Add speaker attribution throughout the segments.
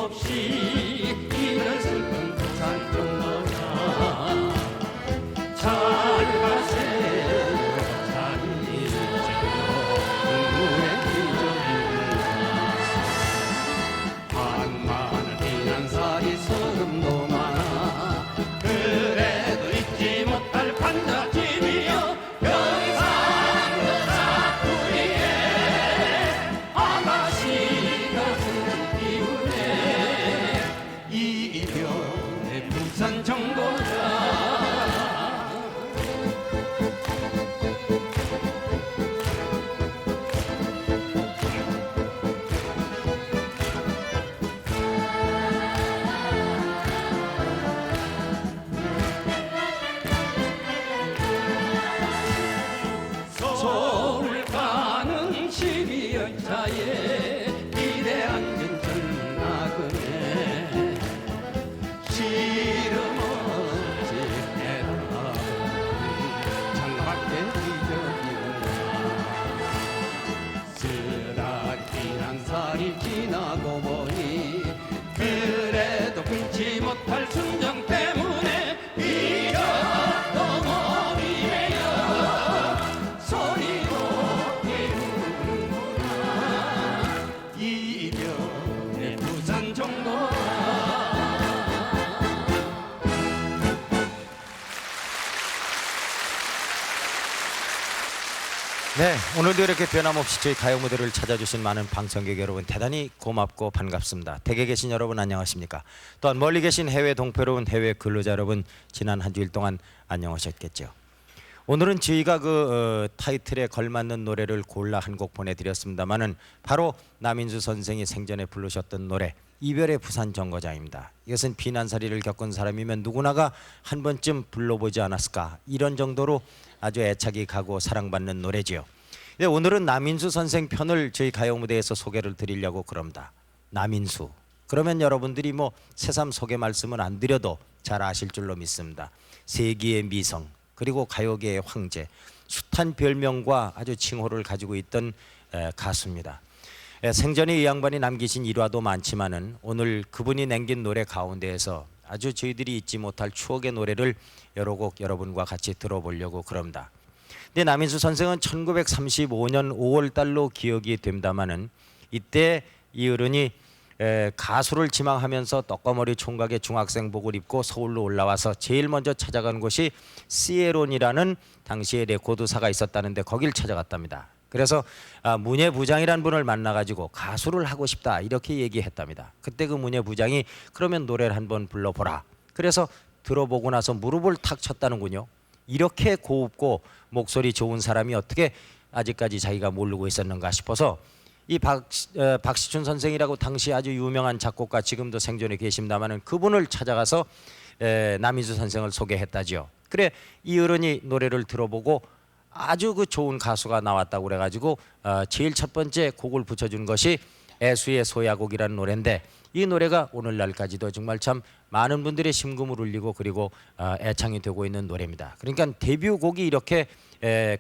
Speaker 1: 끊임없이 이는 슬픈 부산 정거장 잘 가세요 잘 잊으세요 눈물의 기적이구나 반많은 비난살이 서름도 많아 그래도 잊지 못할 판자집이여 경상도 사투리에 아가씨가 흐른 기운에 이별의 부산 정거장 서울 가는 12열차에 길에 앉은 젊은 나그네 시름 없이 내다보는 창밖의 기적이구나 쓰라리 비난살이 지나고 보니 그래도 끊지 못할 순정 때문에 이것도 몸이에요 소리로 깨우는구나 이별의 부산 정거장
Speaker 2: 네, 오늘도 이렇게 변함없이 저희 가요 무대를 찾아주신 많은 방청객 여러분 대단히 고맙고 반갑습니다. 댁에 계신 여러분 안녕하십니까? 또한 멀리 계신 해외 동포여러분, 해외 근로자 여러분 지난 한 주일 동안 안녕하셨겠죠? 오늘은 저희가 타이틀에 걸맞는 노래를 골라 한 곡 보내드렸습니다만은 바로 남인수 선생이 생전에 부르셨던 노래 이별의 부산 정거장입니다. 이것은 비난살이를 겪은 사람이면 누구나가 한 번쯤 불러보지 않았을까 이런 정도로 아주 애착이 가고 사랑받는 노래지요. 네, 오늘은 남인수 선생 편을 저희 가요 무대에서 소개를 드리려고 그럽니다. 남인수 그러면 여러분들이 뭐 새삼 소개 말씀은 안 드려도 잘 아실 줄로 믿습니다. 세기의 미성 그리고 가요계의 황제 숱한 별명과 아주 칭호를 가지고 있던 가수입니다. 생전에 이 양반이 남기신 일화도 많지만은 오늘 그분이 남긴 노래 가운데에서 아주 저희들이 잊지 못할 추억의 노래를 여러 곡 여러분과 같이 들어보려고 그럽니다. 근데 남인수 선생은 1935년 5월 달로 기억이 됩니다마는 이때 이 어른이 가수를 지망하면서 떡거머리 총각의 중학생복을 입고 서울로 올라와서 제일 먼저 찾아간 곳이 시에론이라는 당시에 레코드사가 있었다는데 거길 찾아갔답니다. 그래서 문예 부장이라는 분을 만나가지고 가수를 하고 싶다 이렇게 얘기했답니다. 그때 그 문예 부장이 그러면 노래를 한번 불러보라. 그래서 들어보고 나서 무릎을 탁 쳤다는군요. 이렇게 고웁고 목소리 좋은 사람이 어떻게 아직까지 자기가 모르고 있었는가 싶어서 이 박시춘 선생이라고 당시 아주 유명한 작곡가 지금도 생존에 계십니다마는 그분을 찾아가서 남인수 선생을 소개했다죠. 그래 이 어른이 노래를 들어보고 아주 그 좋은 가수가 나왔다고 그래가지고 제일 첫 번째 곡을 붙여준 것이 애수의 소야곡이라는 노래인데 이 노래가 오늘날까지도 정말 참 많은 분들의 심금을 울리고 그리고 애창이 되고 있는 노래입니다. 그러니까 데뷔곡이 이렇게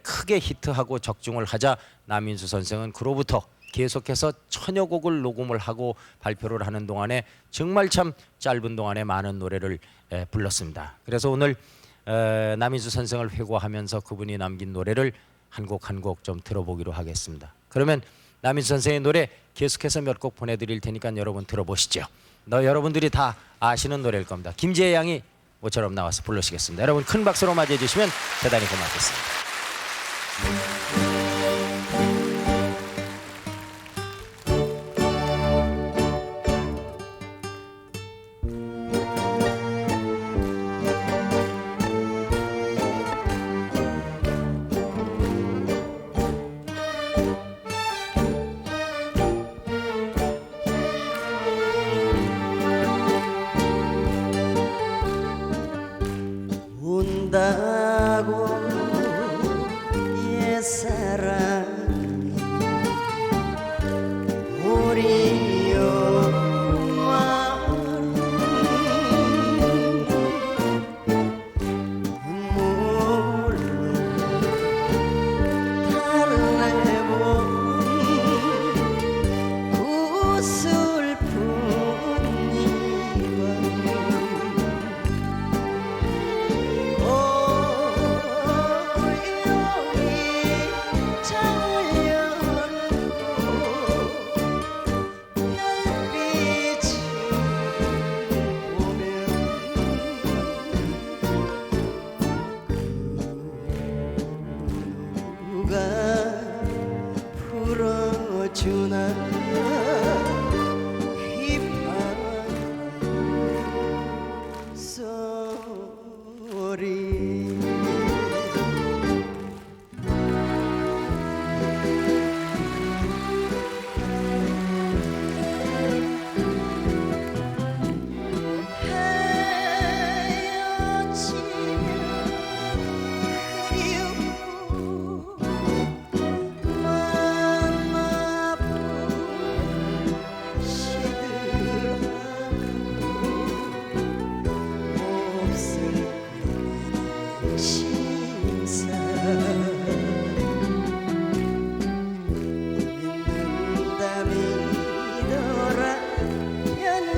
Speaker 2: 크게 히트하고 적중을 하자 남인수 선생은 그로부터 계속해서 천여 곡을 녹음을 하고 발표를 하는 동안에 정말 참 짧은 동안에 많은 노래를 불렀습니다. 그래서 오늘 남인수 선생을 회고하면서 그분이 남긴 노래를 한 곡 한 곡 좀 들어보기로 하겠습니다. 그러면 남인수 선생의 노래 계속해서 몇 곡 보내드릴 테니까 여러분 들어보시죠. 여러분들이 다 아시는 노래일 겁니다. 김지혜 양이 모처럼 나와서 부르시겠습니다. 여러분 큰 박수로 맞이해 주시면 대단히 고맙겠습니다.
Speaker 3: 운다고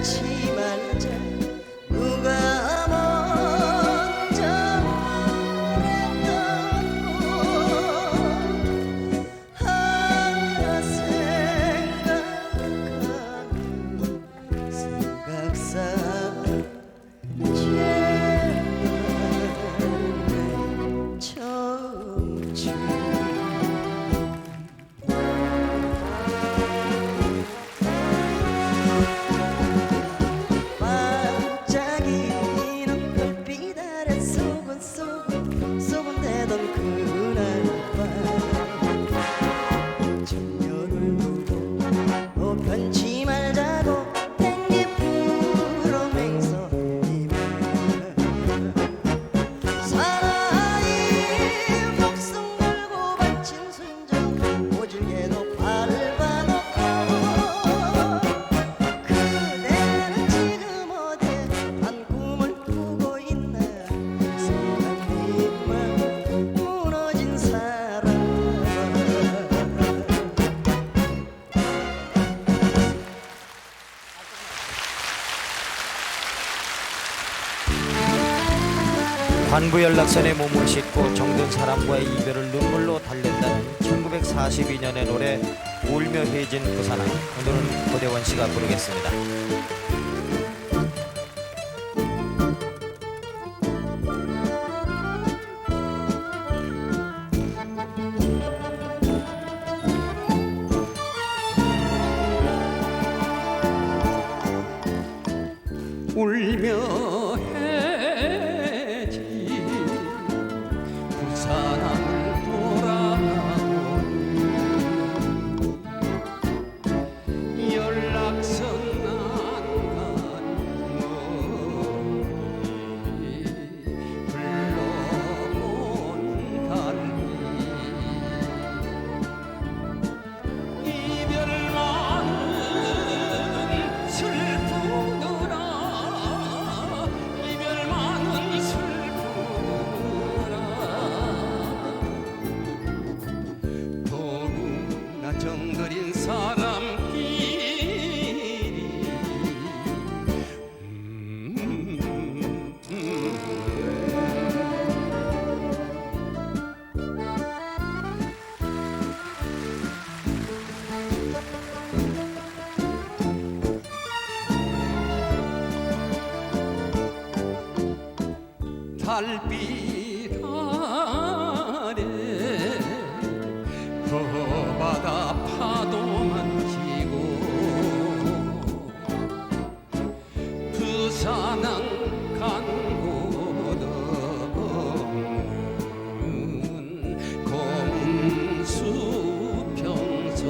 Speaker 3: 변치 말자 누가 먼저 그랬던 하나 생각하는 생각사 반짝이는 별빛 아래 소곤대던 그날 밤 정열을 두고 너 편치 말자고 팽개 풀어 맹성이며 사나이 목숨 걸고 바친 순정 오질게도 밟아놓고 그대는 지금 어디에 한 꿈을 꾸고 있나 생각님만 무너진 사람
Speaker 2: 관부 연락선에 몸을 싣고 정든 사람과의 이별을 눈물로 달랜다는 1942년의 노래 울며 헤어진 그 사람. 오늘은 고대원 씨가 부르겠습니다.
Speaker 1: 울며 해지 부산항을 돌아보니 연락선 난간이 불러본 달리 이별만은 슬프더라 이별만은 슬프더라 더구나 정들인 사람끼리 달빛 아래 저 바다 파도만 치고 부산항 간 곳 없는 검은 수평선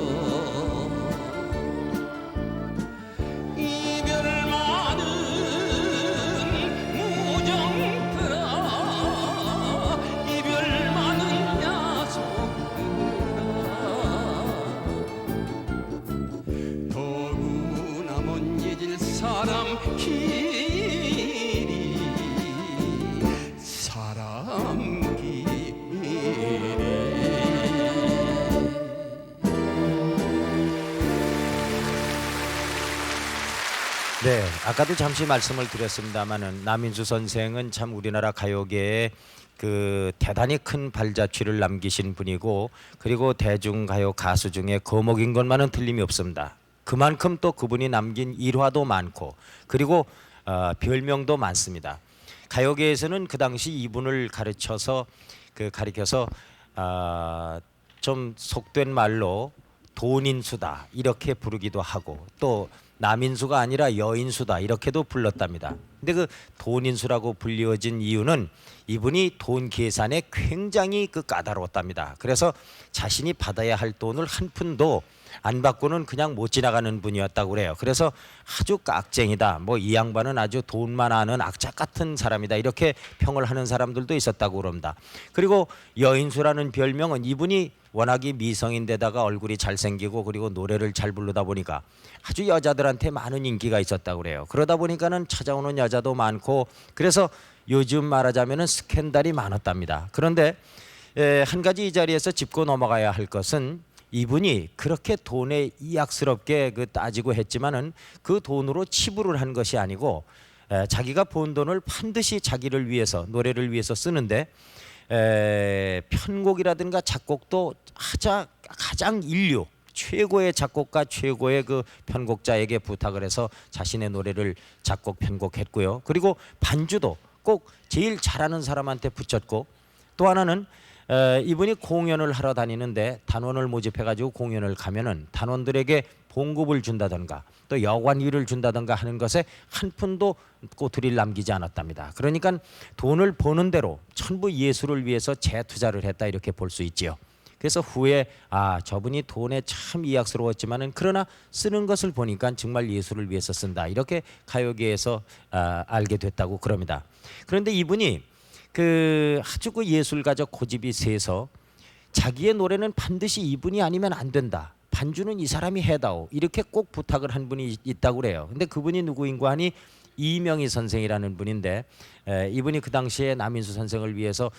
Speaker 1: 이별만은 무정들아 이별만은 야속들아 더구나 못 잊을 사람끼리
Speaker 2: 네, 아까도 잠시 말씀을 드렸습니다마는 남인수 선생은 참 우리나라 가요계에 그 대단히 큰 발자취를 남기신 분이고 그리고 대중가요 가수 중에 거목인 것만은 틀림이 없습니다. 그만큼 또 그분이 남긴 일화도 많고 그리고 별명도 많습니다. 가요계에서는 그 당시 이분을 가르쳐서 가리켜서 좀 속된 말로 돈인수다 이렇게 부르기도 하고 또 남인수가 아니라 여인수다 이렇게도 불렀답니다. 근데 그 돈인수라고 불리워진 이유는 이분이 돈 계산에 굉장히 까다로웠답니다. 그래서 자신이 받아야 할 돈을 한 푼도 안 받고는 그냥 못 지나가는 분이었다고 그래요. 그래서 아주 깍쟁이다. 뭐 이 양반은 아주 돈만 아는 악착 같은 사람이다. 이렇게 평을 하는 사람들도 있었다고 그럽니다. 그리고 여인수라는 별명은 이분이 워낙에 미성인데다가 얼굴이 잘생기고 그리고 노래를 잘 부르다 보니까 아주 여자들한테 많은 인기가 있었다고 그래요. 그러다 보니까는 찾아오는 여자도 많고 그래서 요즘 말하자면은 스캔들이 많았답니다. 그런데 한 가지 이 자리에서 짚고 넘어가야 할 것은 이분이 그렇게 돈에 이악스럽게 그 따지고 했지만은 그 돈으로 치부를 한 것이 아니고 자기가 번 돈을 반드시 자기를 위해서 노래를 위해서 쓰는데 편곡이라든가 작곡도 가장 인류 최고의 작곡가 최고의 그 편곡자에게 부탁을 해서 자신의 노래를 작곡 편곡했고요. 그리고 반주도 꼭 제일 잘하는 사람한테 붙였고 또 하나는 이분이 공연을 하러 다니는데 단원을 모집해가지고 공연을 가면은 단원들에게 봉급을 준다든가 또 여관위를 준다든가 하는 것에 한 푼도 꼬투리를 남기지 않았답니다. 그러니까 돈을 버는 대로 전부 예술을 위해서 재투자를 했다 이렇게 볼 수 있지요. 그래서 후에 저분이 돈에 참 이악스러웠지만은 그러나 쓰는 것을 보니까 정말 예술을 위해서 쓴다 이렇게 가요계에서 알게 됐다고 그럽니다. 그런데 이분이 아주 그 예술가적 고집이 세서 자기의 노래는 반드시 이분이 아니면 안 된다. 반주는 이 사람이 해다오. 이렇게 꼭 부탁을 한 분이 있다고 그래요. 근데 그분이 누구인가 하니 이명희 선생이라는 분인데 이분이 그 당시에 남인수 선생을 위해서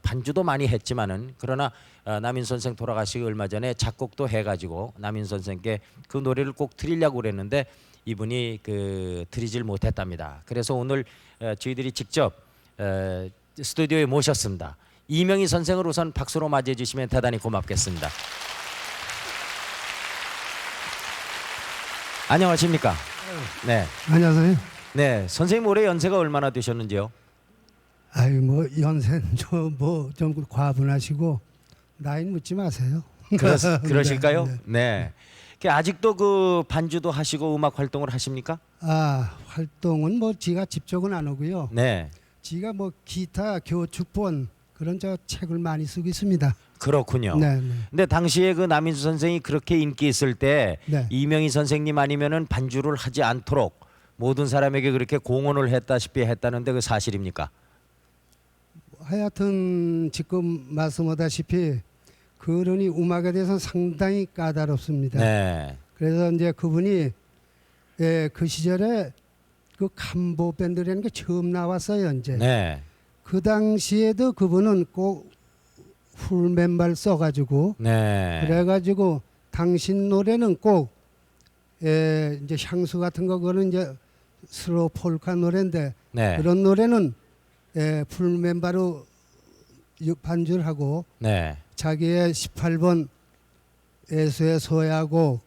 Speaker 2: 반주도 많이 했지만은 그러나 남인수 선생 돌아가시기 얼마 전에 작곡도 해가지고 남인수 선생께 그 노래를 꼭 드리려고 그랬는데 이분이 드리질 못했답니다. 그래서 오늘 저희들이 직접 스튜디오에 모셨습니다. 이명희 선생을 우선 박수로 맞이해 주시면 대단히 고맙겠습니다. 안녕하십니까? 네.
Speaker 4: 안녕하세요.
Speaker 2: 네, 선생님 올해 연세가 얼마나 되셨는지요?
Speaker 4: 아유 뭐 연세 좀 과분하시고 나이 묻지 마세요.
Speaker 2: 그러실까요?
Speaker 4: 네, 네.
Speaker 2: 네. 아직도 그 반주도 하시고 음악 활동을 하십니까?
Speaker 4: 활동은 뭐 지가 직접은 안 하고요.
Speaker 2: 네.
Speaker 4: 지가 뭐 기타 교축본 그런 책을 많이 쓰고 있습니다.
Speaker 2: 그렇군요.
Speaker 4: 네, 네.
Speaker 2: 근데 당시에 그 남인수 선생이 그렇게 인기 있을 때
Speaker 4: 네.
Speaker 2: 이명희 선생님 아니면은 반주를 하지 않도록 모든 사람에게 그렇게 공언을 했다시피 했다는데 그 사실입니까?
Speaker 4: 하여튼 지금 말씀하다시피 그러니 음악에 대해서 상당히 까다롭습니다.
Speaker 2: 네.
Speaker 4: 그래서 이제 그분이 그 시절에 그 감보 밴드라는 게 처음 나왔어요. 이제
Speaker 2: 네.
Speaker 4: 그 당시에도 그분은 꼭 풀맨발 써가지고
Speaker 2: 네.
Speaker 4: 그래가지고 당신 노래는 꼭 이제 향수 같은 거 그거는 이제 슬로우 폴카 노래인데
Speaker 2: 네.
Speaker 4: 그런 노래는 풀맨바로 반주를 하고
Speaker 2: 네.
Speaker 4: 자기의 18번 예수의 소야곡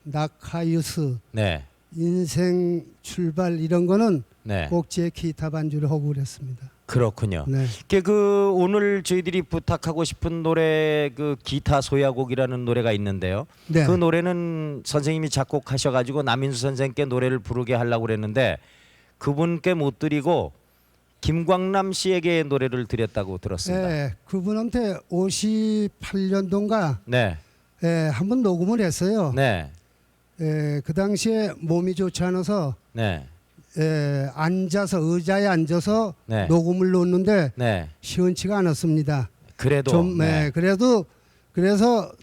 Speaker 4: 나카유스
Speaker 2: 네.
Speaker 4: 인생 출발 이런 거는
Speaker 2: 네.
Speaker 4: 꼭 제 기타 반주를 하고 그랬습니다.
Speaker 2: 그렇군요.
Speaker 4: 네.
Speaker 2: 오늘 저희들이 부탁하고 싶은 노래 그 기타 소야곡이라는 노래가 있는데요.
Speaker 4: 네.
Speaker 2: 그 노래는 선생님이 작곡하셔가지고 남인수 선생께 노래를 부르게 하려고 그랬는데 그분께 못 드리고 김광남 씨에게 노래를 드렸다고 들었습니다.
Speaker 4: 네, 그분한테 58년도인가
Speaker 2: 네.
Speaker 4: 한번 녹음을 했어요.
Speaker 2: 네.
Speaker 4: 그 당시에 몸이 좋지 않아서
Speaker 2: 네.
Speaker 4: 앉아서 의자에 앉아서
Speaker 2: 네.
Speaker 4: 녹음을 놓는데
Speaker 2: 네.
Speaker 4: 시원치가 않았습니다.
Speaker 2: 그래도
Speaker 4: 좀
Speaker 2: 네.
Speaker 4: 그래서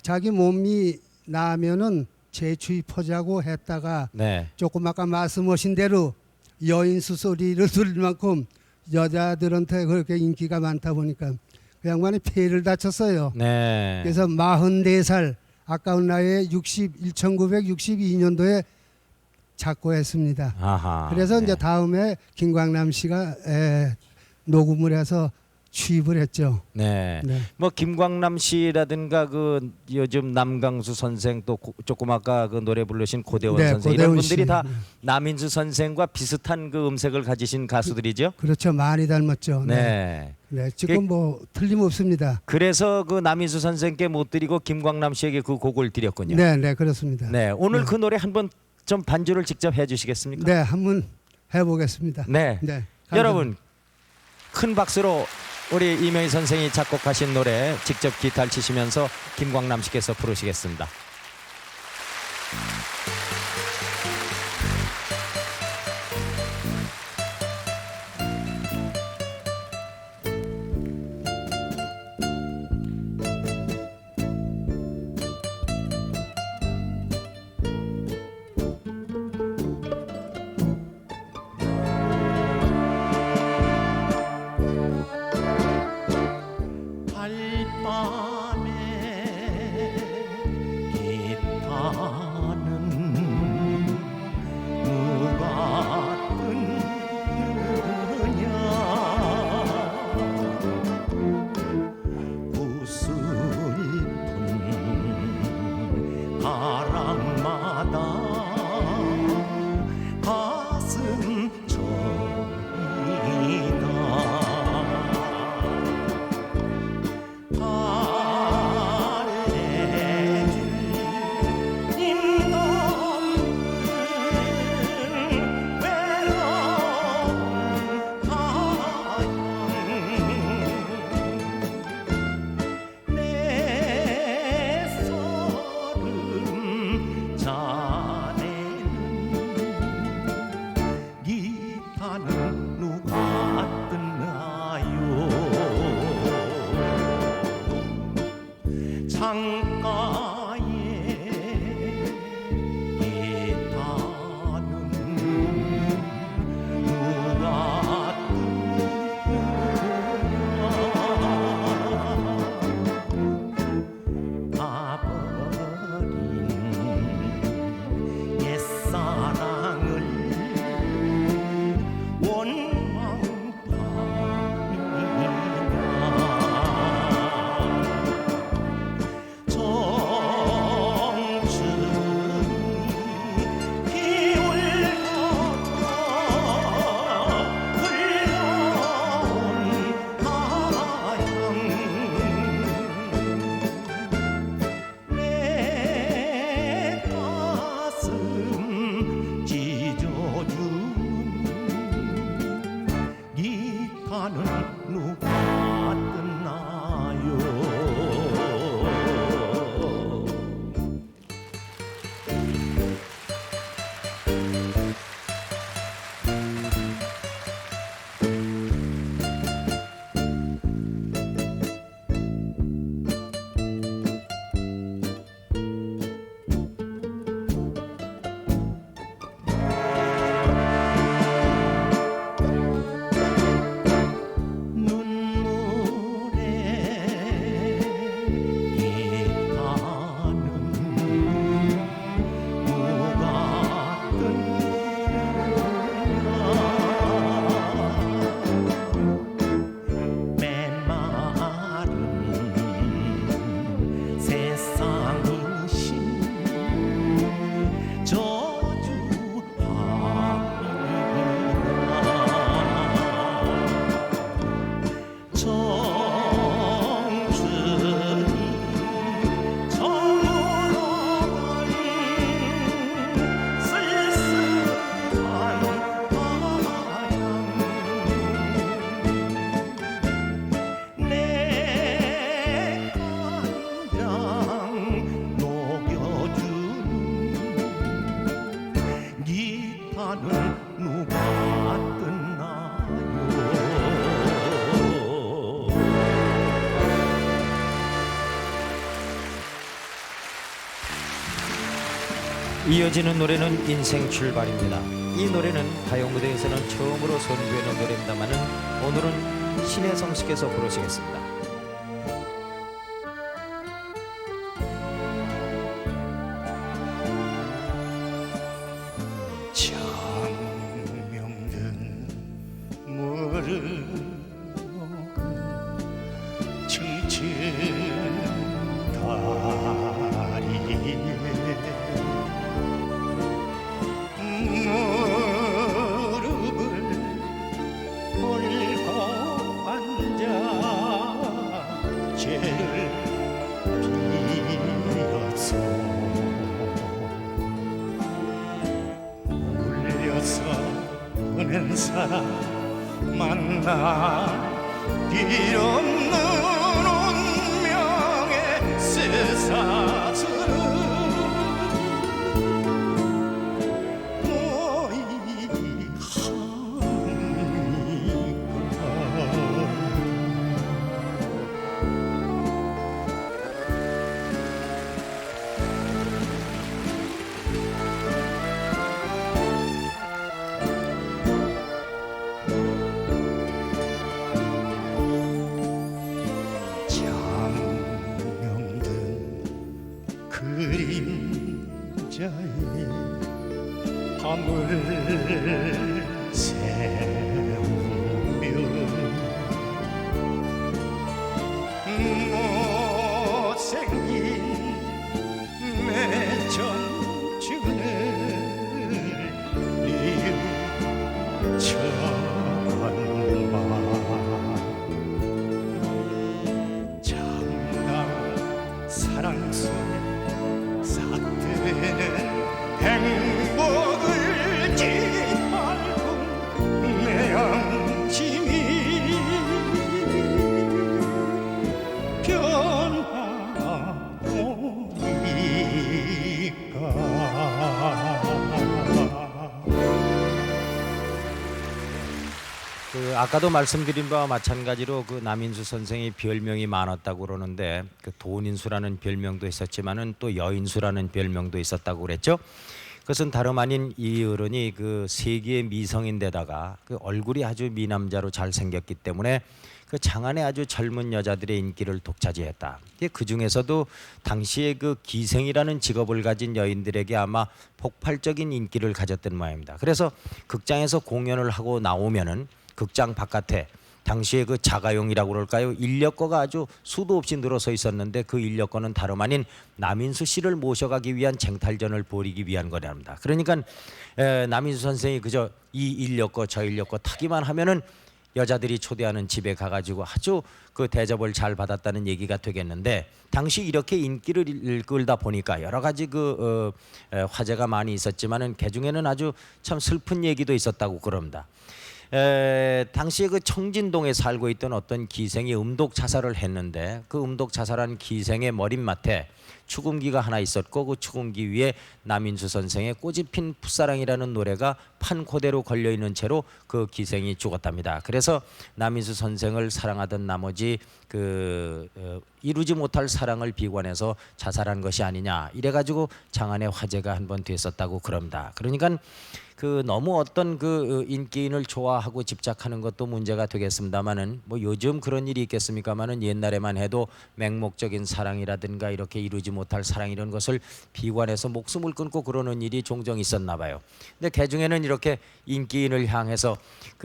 Speaker 4: 자기 몸이 나면은 재취입하자고 했다가
Speaker 2: 네.
Speaker 4: 조금 아까 말씀하신 대로 여인수 소리를 들을 만큼 여자들한테 그렇게 인기가 많다 보니까 그 양반이 폐를 다쳤어요.
Speaker 2: 네.
Speaker 4: 그래서 44살 아까운 나이에 1962년도에 작곡했습니다.
Speaker 2: 아하.
Speaker 4: 그래서
Speaker 2: 네.
Speaker 4: 이제 다음에 김광남 씨가 녹음을 해서 취입을 했죠.
Speaker 2: 네.
Speaker 4: 네.
Speaker 2: 뭐 김광남 씨라든가 그 요즘 남강수 선생 또 조금 아까 그 노래 부르신 고대원
Speaker 4: 네,
Speaker 2: 선생 이런
Speaker 4: 고대원
Speaker 2: 분들이
Speaker 4: 씨.
Speaker 2: 다
Speaker 4: 네.
Speaker 2: 남인수 선생과 비슷한 그 음색을 가지신 가수들이죠.
Speaker 4: 그렇죠. 많이 닮았죠.
Speaker 2: 네.
Speaker 4: 네, 지금 뭐 틀림없습니다.
Speaker 2: 그래서 그 남인수 선생께 못 드리고 김광남 씨에게 그 곡을 드렸군요.
Speaker 4: 네, 네, 그렇습니다.
Speaker 2: 네. 오늘
Speaker 4: 네.
Speaker 2: 그 노래 한번 좀 반주를 직접 해주시겠습니까?
Speaker 4: 네, 한번 해보겠습니다.
Speaker 2: 네.
Speaker 4: 네,
Speaker 2: 여러분 큰 박수로 우리 이명희 선생이 작곡하신 노래 직접 기타를 치시면서 김광남 씨께서 부르시겠습니다.
Speaker 3: 밤에
Speaker 5: 가슴 저리다 달래줄 님도 없는 외로운 가양 내 서름 자네는 기타는 누가 듣나요 창가에 기타는 누가 뜨나 가버린 옛사랑을 원망하니라 정춘이 기울어도 흘러온 가양 내 가슴 찢어주는 기타는 누가 듣나요 눈물에 기타는 누가 뜨느냐 메마른 세상이신 저주합니다 정춘이 저물어간 쓸쓸한 가양 내 간장 녹여주는 기타는 누가 듣나요
Speaker 2: 이어지는 노래는 인생 출발입니다. 이 노래는 가요 무대에서는 처음으로 선보이는 노래입니다만은 오늘은 신혜성 씨께서 부르시겠습니다.
Speaker 5: 장명든 무릎 층층 다리에 무릎을 꿇고 앉아 죄를 빌었소 울려서 보낸 사람 만나 길 없는 운명의 쇠사슬은 장명든 그
Speaker 2: 아까도 말씀드린 바와 마찬가지로 그 남인수 선생이 별명이 많았다고 그러는데 그 돈인수라는 별명도 있었지만은 또 여인수라는 별명도 있었다고 그랬죠. 그것은 다름 아닌 이 어른이 그 세기의 미성인데다가 그 얼굴이 아주 미남자로 잘 생겼기 때문에 그 장안의 아주 젊은 여자들의 인기를 독차지했다. 그 중에서도 당시에 그 기생이라는 직업을 가진 여인들에게 아마 폭발적인 인기를 가졌던 모양입니다. 그래서 극장에서 공연을 하고 나오면은 극장 바깥에 당시에 그 자가용이라고 그럴까요? 인력거가 아주 수도 없이 늘어서 있었는데 그 인력거는 다름 아닌 남인수 씨를 모셔가기 위한 쟁탈전을 벌이기 위한 거랍니다. 그러니까 남인수 선생이 그저 이 인력거 저 인력거 타기만 하면은 여자들이 초대하는 집에 가가지고 아주 그 대접을 잘 받았다는 얘기가 되겠는데 당시 이렇게 인기를 끌다 보니까 여러 가지 화제가 많이 있었지만은 그 중에는 아주 참 슬픈 얘기도 있었다고 그럽니다. 당시에 그 청진동에 살고 있던 어떤 기생이 음독 자살을 했는데 그 음독 자살한 기생의 머릿맡에 축음기가 하나 있었고 그 축음기 위에 남인수 선생의 꽃이 핀 풋사랑이라는 노래가 판코대로 걸려있는 채로 그 기생이 죽었답니다. 그래서 남인수 선생을 사랑하던 나머지 이루지 못할 사랑을 비관해서 자살한 것이 아니냐 이래가지고 장안의 화제가 한번 됐었다고 그럽니다. 그러니까 너무 어떤 인기인을 좋아하고 집착하는 것도 문제가 되겠습니다만은 뭐 요즘 그런 일이 있겠습니까만은 옛날에만 해도 맹목적인 사랑이라든가 이렇게 이루지 못할 사랑 이런 것을 비관해서 목숨을 끊고 그러는 일이 종종 있었나 봐요. 근데 그 중에는 이렇게 인기인을 향해서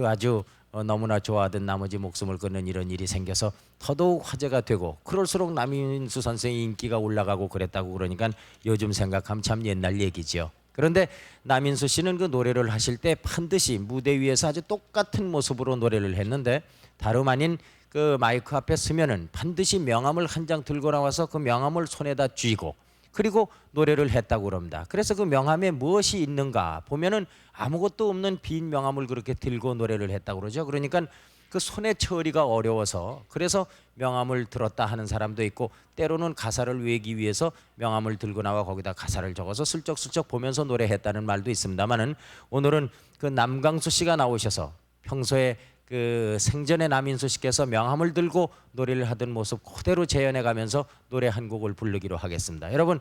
Speaker 2: 아주 너무나 좋아하던 나머지 목숨을 끊는 이런 일이 생겨서 더더욱 화제가 되고 그럴수록 남인수 선생의 인기가 올라가고 그랬다고 그러니까 요즘 생각하면 참 옛날 얘기지요. 그런데 남인수 씨는 그 노래를 하실 때 반드시 무대 위에서 아주 똑같은 모습으로 노래를 했는데 다름 아닌 그 마이크 앞에 서면은 반드시 명함을 한 장 들고 나와서 그 명함을 손에다 쥐고 그리고 노래를 했다고 그럽니다. 그래서 그 명함에 무엇이 있는가 보면은 아무것도 없는 빈 명함을 그렇게 들고 노래를 했다고 그러죠. 그러니까 그 손의 처리가 어려워서 그래서 명함을 들었다 하는 사람도 있고 때로는 가사를 외우기 위해서 명함을 들고 나와 거기다 가사를 적어서 슬쩍슬쩍 보면서 노래했다는 말도 있습니다만은 오늘은 그 남강수 씨가 나오셔서 평소에 그 생전에 남인수 씨께서 명함을 들고 노래를 하던 모습 그대로 재현해 가면서 노래 한 곡을 부르기로 하겠습니다. 여러분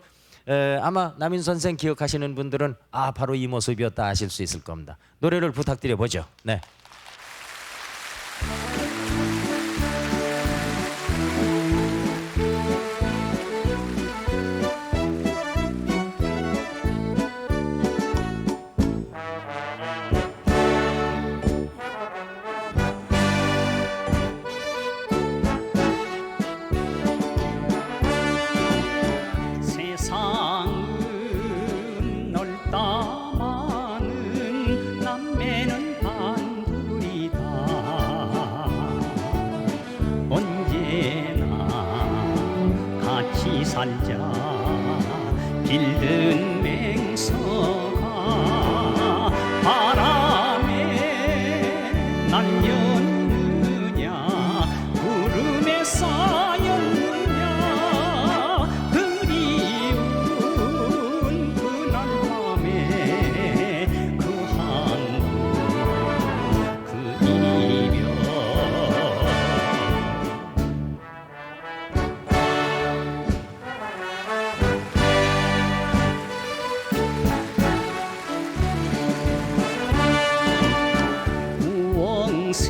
Speaker 2: 아마 남인수 선생 기억하시는 분들은 바로 이 모습이었다 하실 수 있을 겁니다. 노래를 부탁드려 보죠. 네.
Speaker 5: 세상은 넓다 많은 남매는 단둘이다. 언제나 같이 살자 빌든 맹서가 바람에 날렸느냐 구름에 쌓였느냐 그리운 그날 밤에 그 한국 그 이별 우엉새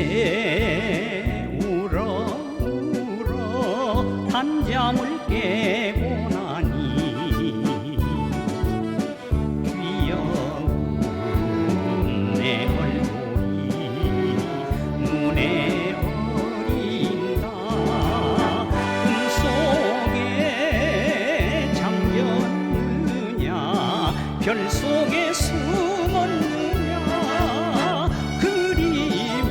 Speaker 5: 울어 울어 한잠을 깨고 나니 귀여운 내 얼굴이 눈에 어린다. 꿈속에 잠겼느냐 별 속에 숨었느냐 그리운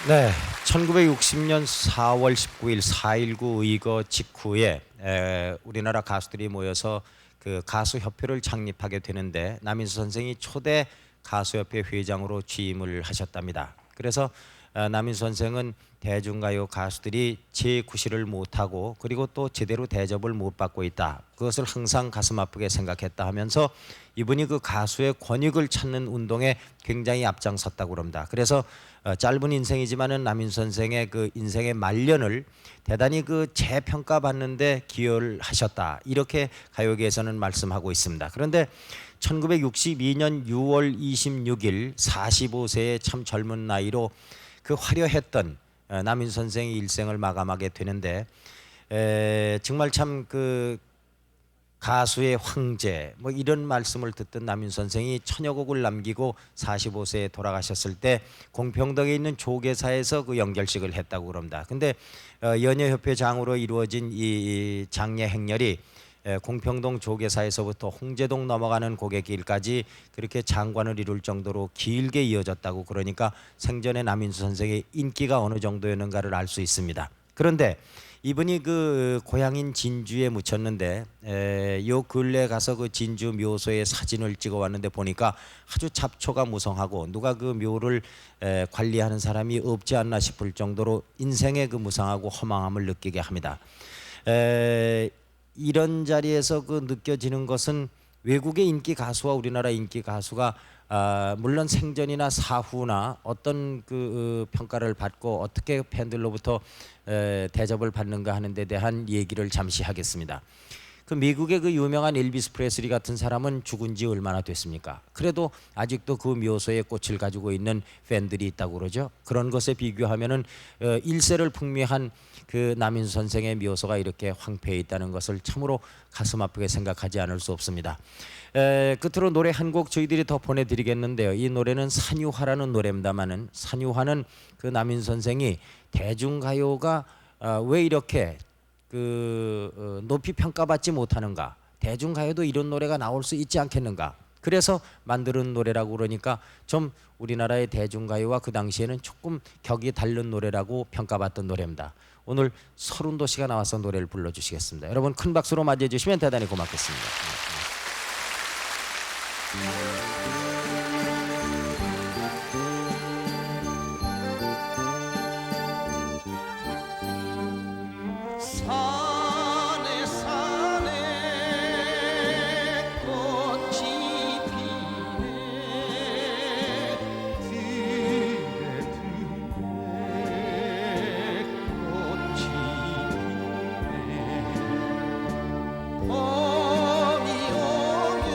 Speaker 2: 네, 1960년 4월 19일 4.19 의거 직후에 우리나라 가수들이 모여서 그 가수협회를 창립하게 되는데 남인수 선생이 초대 가수협회 회장으로 취임을 하셨답니다. 그래서 남인수 선생은 대중가요 가수들이 제9시를 못하고 그리고 또 제대로 대접을 못 받고 있다. 그것을 항상 가슴 아프게 생각했다 하면서 이분이 그 가수의 권익을 찾는 운동에 굉장히 앞장섰다고 그럽니다. 그래서 짧은 인생이지만은 남인수 선생의 그 인생의 말년을 대단히 그 재평가받는데 기여를 하셨다. 이렇게 가요계에서는 말씀하고 있습니다. 그런데 1962년 6월 26일 45세의 참 젊은 나이로 그 화려했던 남인수 선생의 일생을 마감하게 되는데 정말 참 그 가수의 황제 뭐 이런 말씀을 듣던 남인수 선생이 천여 곡을 남기고 45세에 돌아가셨을 때 공평동에 있는 조계사에서 그 연결식을 했다고 그럽니다. 근데 연예협회 장으로 이루어진 이 장례 행렬이 공평동 조계사에서부터 홍제동 넘어가는 고객길까지 그렇게 장관을 이룰 정도로 길게 이어졌다고 그러니까 생전에 남인수 선생의 인기가 어느 정도였는가를 알 수 있습니다. 그런데 이분이 그 고향인 진주에 묻혔는데 요 근래 가서 그 진주 묘소의 사진을 찍어 왔는데 보니까 아주 잡초가 무성하고 누가 그 묘를 관리하는 사람이 없지 않나 싶을 정도로 인생의 그 무상하고 허망함을 느끼게 합니다. 이런 자리에서 그 느껴지는 것은 외국의 인기 가수와 우리나라 인기 가수가 물론 생전이나 사후나 어떤 그 평가를 받고 어떻게 팬들로부터 대접을 받는가 하는 데 대한 얘기를 잠시 하겠습니다. 그 미국의 그 유명한 엘비스 프레슬리 같은 사람은 죽은 지 얼마나 됐습니까? 그래도 아직도 그 묘소에 꽃을 가지고 있는 팬들이 있다고 그러죠. 그런 것에 비교하면은 일세를 풍미한 그 남인수 선생의 묘소가 이렇게 황폐해 있다는 것을 참으로 가슴 아프게 생각하지 않을 수 없습니다. 끝으로 노래 한 곡 저희들이 더 보내드리겠는데요. 이 노래는 산유화라는 노래입니다만은 산유화는 그 남인수 선생이 대중가요가 왜 이렇게 높이 평가받지 못하는가, 대중가요도 이런 노래가 나올 수 있지 않겠는가, 그래서 만드는 노래라고 그러니까 좀 우리나라의 대중가요와 그 당시에는 조금 격이 다른 노래라고 평가받던 노래입니다. 오늘 서른도 씨가 나와서 노래를 불러주시겠습니다. 여러분 큰 박수로 맞이해 주시면 대단히 고맙겠습니다.
Speaker 1: 산에 산에 꽃이 피네 들에 꽃이 피네 봄이 오면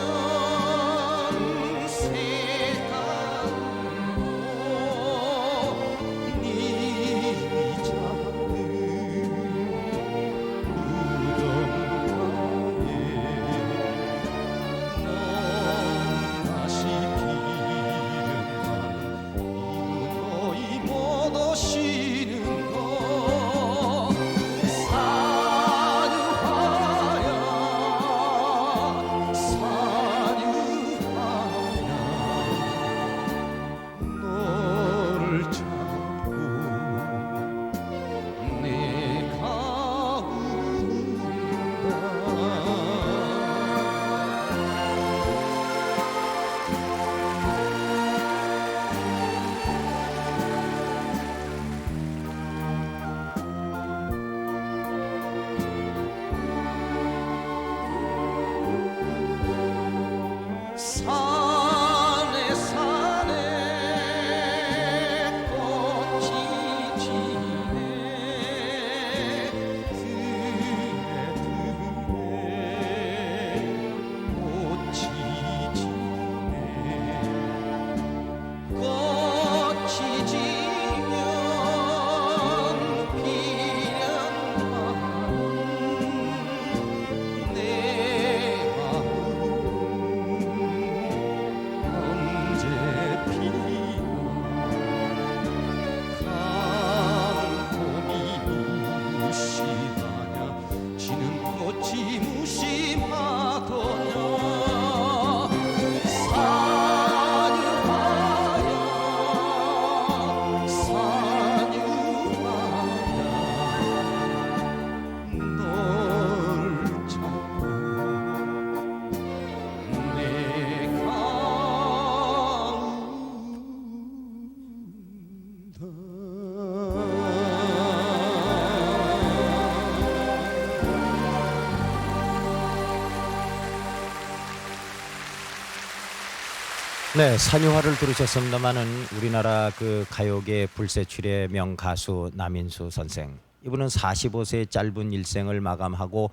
Speaker 2: 네, 산유화를 들으셨습니다마는 우리나라 그 가요계 불세출의 명가수 남인수 선생. 이분은 45세의 짧은 일생을 마감하고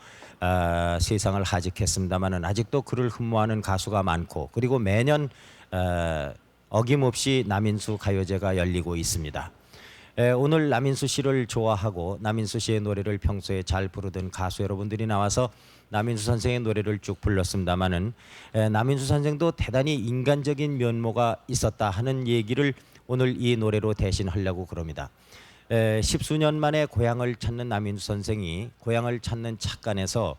Speaker 2: 세상을 하직했습니다마는 아직도 그를 흠모하는 가수가 많고, 그리고 매년 어김없이 남인수 가요제가 열리고 있습니다. 오늘 남인수 씨를 좋아하고 남인수 씨의 노래를 평소에 잘 부르던 가수 여러분들이 나와서 남인수 선생의 노래를 쭉 불렀습니다마는 남인수 선생도 대단히 인간적인 면모가 있었다 하는 얘기를 오늘 이 노래로 대신하려고 그럽니다. 십수년 만에 고향을 찾는 남인수 선생이 고향을 찾는 착간에서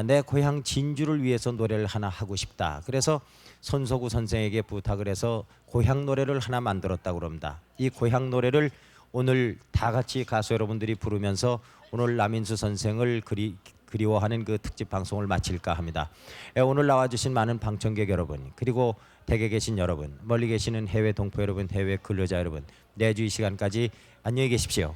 Speaker 2: 내 고향 진주를 위해서 노래를 하나 하고 싶다. 그래서 손석구 선생에게 부탁을 해서 고향 노래를 하나 만들었다고 그럽니다. 이 고향 노래를 오늘 다 같이 가수 여러분들이 부르면서 오늘 남인수 선생을 그리워하는 그 특집 방송을 마칠까 합니다. 오늘 나와주신 많은 방청객 여러분, 그리고 댁에 계신 여러분, 멀리 계시는 해외 동포 여러분, 해외 근로자 여러분, 내주 이 시간까지 안녕히 계십시오.